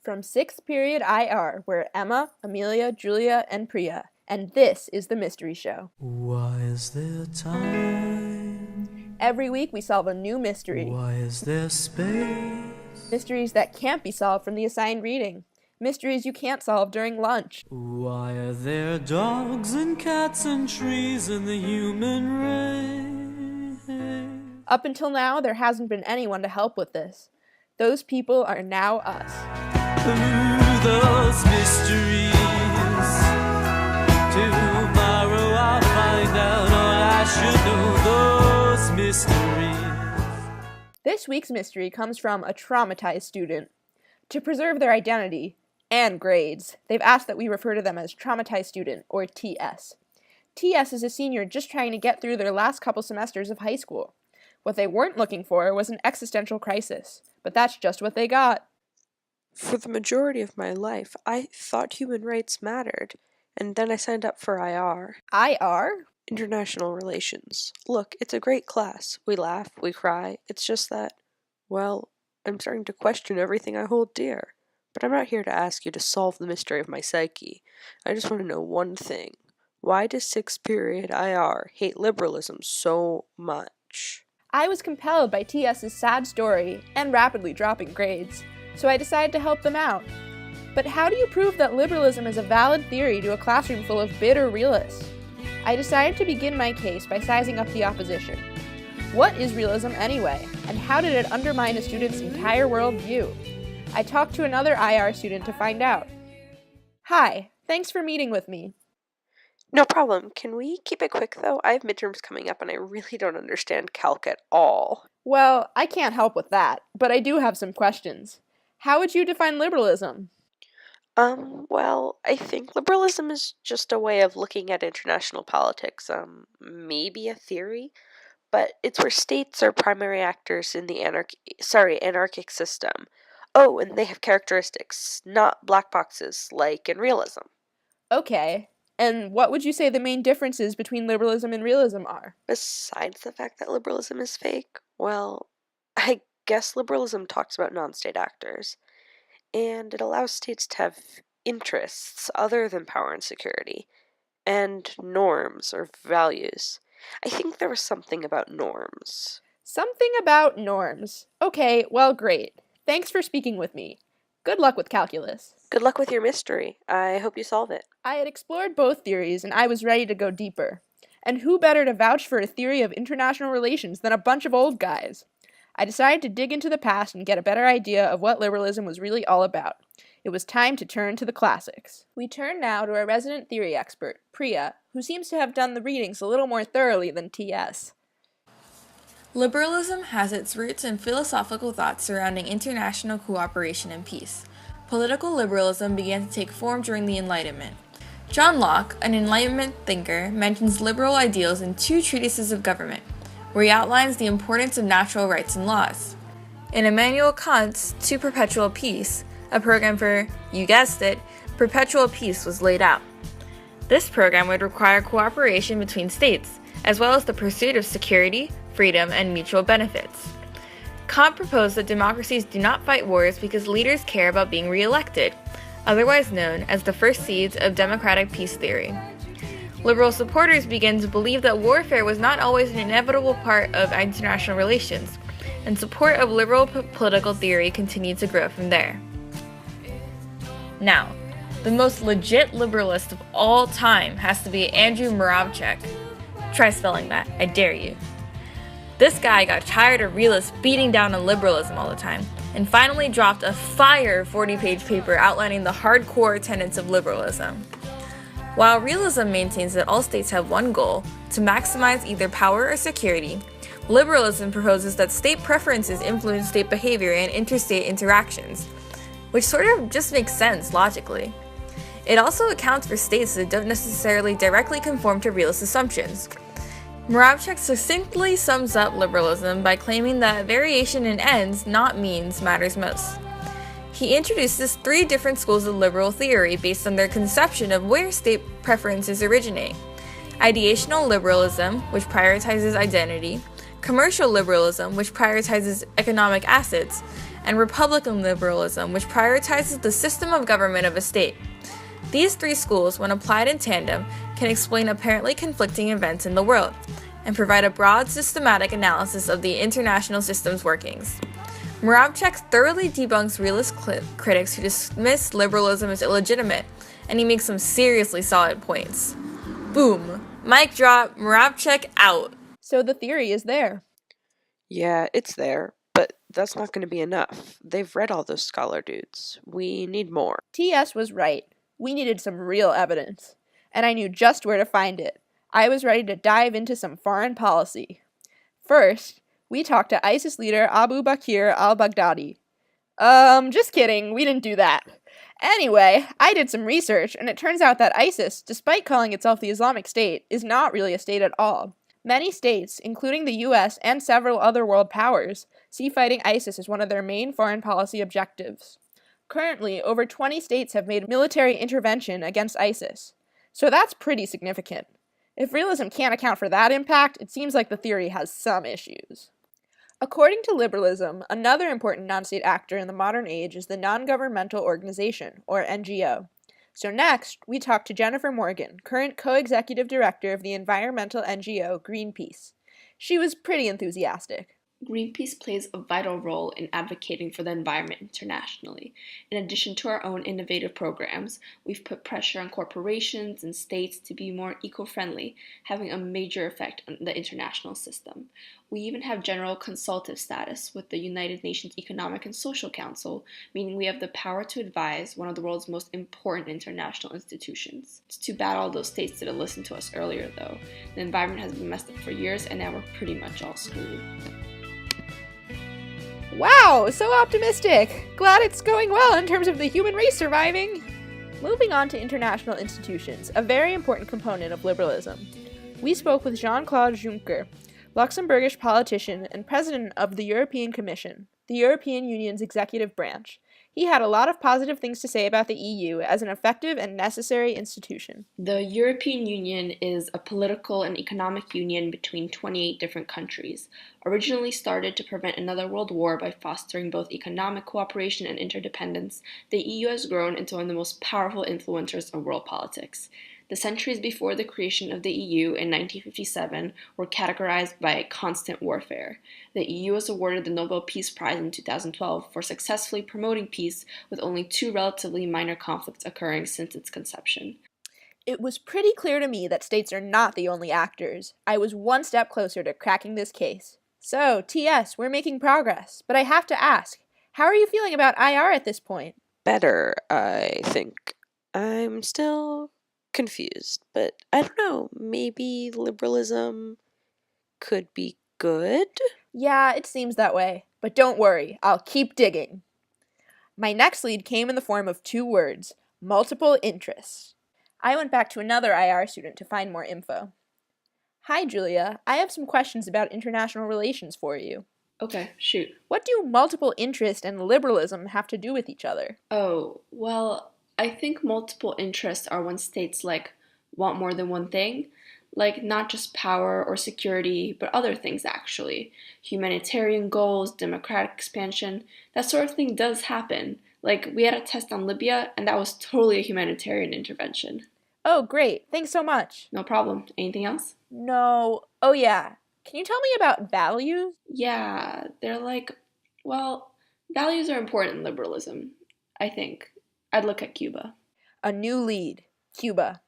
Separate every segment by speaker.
Speaker 1: From 6th period IR, we're Emma, Amelia, Julia, and Priya, and this is the Mystery Show.
Speaker 2: Why is there time?
Speaker 1: Every week we solve a new mystery.
Speaker 2: Why is there space?
Speaker 1: Mysteries that can't be solved from the assigned reading. Mysteries you can't solve during lunch.
Speaker 2: Why are there dogs and cats and trees in the human race?
Speaker 1: Up until now, there hasn't been anyone to help with this. Those people are now us.
Speaker 2: Through those mysteries, tomorrow I'll find out all I should know, those mysteries.
Speaker 1: This week's mystery comes from a traumatized student. To preserve their identity and grades, they've asked that we refer to them as Traumatized Student, or TS. TS is a senior just trying to get through their last couple semesters of high school. What they weren't looking for was an existential crisis, but that's just what they got.
Speaker 3: For the majority of my life, I thought human rights mattered, and then I signed up for IR.
Speaker 1: IR?
Speaker 3: International Relations. Look, it's a great class. We laugh, we cry. It's just that, well, I'm starting to question everything I hold dear. But I'm not here to ask you to solve the mystery of my psyche. I just want to know one thing. Why does 6th period IR hate liberalism so much?
Speaker 1: I was compelled by TS's sad story and rapidly dropping grades, so I decided to help them out. But how do you prove that liberalism is a valid theory to a classroom full of bitter realists? I decided to begin my case by sizing up the opposition. What is realism anyway, and how did it undermine a student's entire worldview? I talked to another IR student to find out. Hi, thanks for meeting with me.
Speaker 3: No problem. Can we keep it quick, though? I have midterms coming up, and I really don't understand calc at all.
Speaker 1: Well, I can't help with that, but I do have some questions. How would you define liberalism?
Speaker 3: Well, I think liberalism is just a way of looking at international politics. Maybe a theory, but it's where states are primary actors in the anarchic system. Oh, and they have characteristics, not black boxes, like in realism.
Speaker 1: Okay. And what would you say the main differences between liberalism and realism are?
Speaker 3: Besides the fact that liberalism is fake, well, I guess liberalism talks about non-state actors, and it allows states to have interests other than power and security, and norms or values. I think there was something about norms.
Speaker 1: Something about norms. Okay, well, great. Thanks for speaking with me. Good luck with calculus.
Speaker 3: Good luck with your mystery. I hope you solve it.
Speaker 1: I had explored both theories, and I was ready to go deeper. And who better to vouch for a theory of international relations than a bunch of old guys? I decided to dig into the past and get a better idea of what liberalism was really all about. It was time to turn to the classics. We turn now to our resident theory expert, Priya, who seems to have done the readings a little more thoroughly than TS.
Speaker 4: Liberalism has its roots in philosophical thoughts surrounding international cooperation and peace. Political liberalism began to take form during the Enlightenment. John Locke, an Enlightenment thinker, mentions liberal ideals in 2 treatises of government, where he outlines the importance of natural rights and laws. In Immanuel Kant's To Perpetual Peace, a program for, you guessed it, perpetual peace was laid out. This program would require cooperation between states, as well as the pursuit of security, freedom, and mutual benefits. Kant proposed that democracies do not fight wars because leaders care about being re-elected, otherwise known as the first seeds of democratic peace theory. Liberal supporters began to believe that warfare was not always an inevitable part of international relations, and support of liberal political theory continued to grow from there. Now, the most legit liberalist of all time has to be Andrew Moravcsik. Try spelling that, I dare you. This guy got tired of realists beating down on liberalism all the time, and finally dropped a fire 40-page paper outlining the hardcore tenets of liberalism. While realism maintains that all states have one goal, to maximize either power or security, liberalism proposes that state preferences influence state behavior and interstate interactions, which sort of just makes sense logically. It also accounts for states that don't necessarily directly conform to realist assumptions. Moravcsik succinctly sums up liberalism by claiming that variation in ends, not means, matters most. He introduces 3 different schools of liberal theory based on their conception of where state preferences originate: ideational liberalism, which prioritizes identity; commercial liberalism, which prioritizes economic assets; and Republican liberalism, which prioritizes the system of government of a state. These three schools, when applied in tandem, can explain apparently conflicting events in the world, and provide a broad systematic analysis of the international system's workings. Moravcsik thoroughly debunks realist critics who dismiss liberalism as illegitimate, and he makes some seriously solid points. Boom. Mic drop. Moravcsik out.
Speaker 1: So the theory is there.
Speaker 3: Yeah, it's there, but that's not going to be enough. They've read all those scholar dudes. We need more.
Speaker 1: TS was right. We needed some real evidence. And I knew just where to find it. I was ready to dive into some foreign policy. First, we talked to ISIS leader Abu Bakr al-Baghdadi. Just kidding, we didn't do that. Anyway, I did some research, and it turns out that ISIS, despite calling itself the Islamic State, is not really a state at all. Many states, including the US and several other world powers, see fighting ISIS as one of their main foreign policy objectives. Currently, over 20 states have made military intervention against ISIS. So that's pretty significant. If realism can't account for that impact, it seems like the theory has some issues. According to liberalism, another important non-state actor in the modern age is the non-governmental organization, or NGO. So next, we talked to Jennifer Morgan, current co-executive director of the environmental NGO Greenpeace. She was pretty enthusiastic.
Speaker 5: Greenpeace plays a vital role in advocating for the environment internationally. In addition to our own innovative programs, we've put pressure on corporations and states to be more eco-friendly, having a major effect on the international system. We even have general consultative status with the United Nations Economic and Social Council, meaning we have the power to advise one of the world's most important international institutions. It's too bad all those states didn't listen to us earlier, though. The environment has been messed up for years, and now we're pretty much all screwed.
Speaker 1: Wow, so optimistic! Glad it's going well in terms of the human race surviving! Moving on to international institutions, a very important component of liberalism. We spoke with Jean-Claude Juncker, Luxembourgish politician and president of the European Commission, the European Union's executive branch. He had a lot of positive things to say about the EU as an effective and necessary institution.
Speaker 5: The European Union is a political and economic union between 28 different countries. Originally started to prevent another world war by fostering both economic cooperation and interdependence, the EU has grown into one of the most powerful influencers of world politics. The centuries before the creation of the EU in 1957 were categorized by constant warfare. The EU was awarded the Nobel Peace Prize in 2012 for successfully promoting peace, with only 2 relatively minor conflicts occurring since its conception.
Speaker 1: It was pretty clear to me that states are not the only actors. I was one step closer to cracking this case. So, TS, we're making progress, but I have to ask, how are you feeling about IR at this point?
Speaker 3: Better, I think. I'm still confused, but I don't know, maybe liberalism could be good?
Speaker 1: Yeah, it seems that way. But don't worry, I'll keep digging. My next lead came in the form of 2 words, multiple interests. I went back to another IR student to find more info. Hi, Julia. I have some questions about international relations for you.
Speaker 5: Okay, shoot.
Speaker 1: What do multiple interest and liberalism have to do with each other?
Speaker 5: Oh, well, I think multiple interests are when states, want more than one thing. Not just power or security, but other things, actually. Humanitarian goals, democratic expansion, that sort of thing does happen. We had a test on Libya, and that was totally a humanitarian intervention.
Speaker 1: Oh, great. Thanks so much.
Speaker 5: No problem. Anything else?
Speaker 1: No. Oh, yeah. Can you tell me about values?
Speaker 5: Yeah, they're values are important in liberalism, I think. I'd look at Cuba.
Speaker 1: A new lead. Cuba.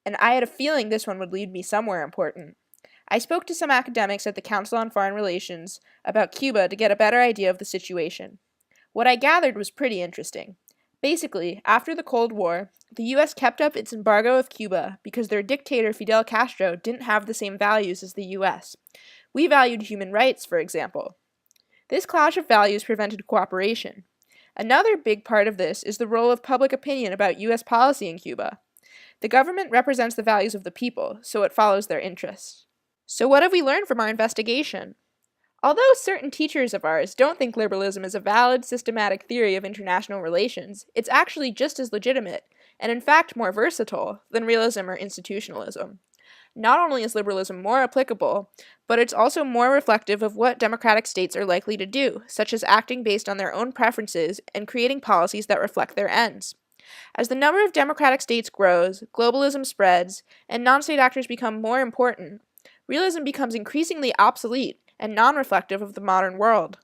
Speaker 1: And I had a feeling this one would lead me somewhere important. I spoke to some academics at the Council on Foreign Relations about Cuba to get a better idea of the situation. What I gathered was pretty interesting. Basically, after the Cold War, the U.S. kept up its embargo of Cuba because their dictator Fidel Castro didn't have the same values as the U.S. We valued human rights, for example. This clash of values prevented cooperation. Another big part of this is the role of public opinion about U.S. policy in Cuba. The government represents the values of the people, so it follows their interests. So what have we learned from our investigation? Although certain teachers of ours don't think liberalism is a valid, systematic theory of international relations, it's actually just as legitimate, and in fact more versatile, than realism or institutionalism. Not only is liberalism more applicable, but it's also more reflective of what democratic states are likely to do, such as acting based on their own preferences and creating policies that reflect their ends. As the number of democratic states grows, globalism spreads, and non-state actors become more important, realism becomes increasingly obsolete and non-reflective of the modern world.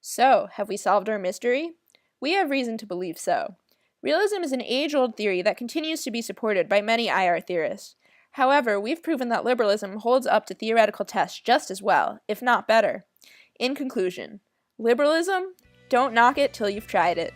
Speaker 1: So, have we solved our mystery? We have reason to believe so. Realism is an age-old theory that continues to be supported by many IR theorists. However, we've proven that liberalism holds up to theoretical tests just as well, if not better. In conclusion, liberalism? Don't knock it till you've tried it.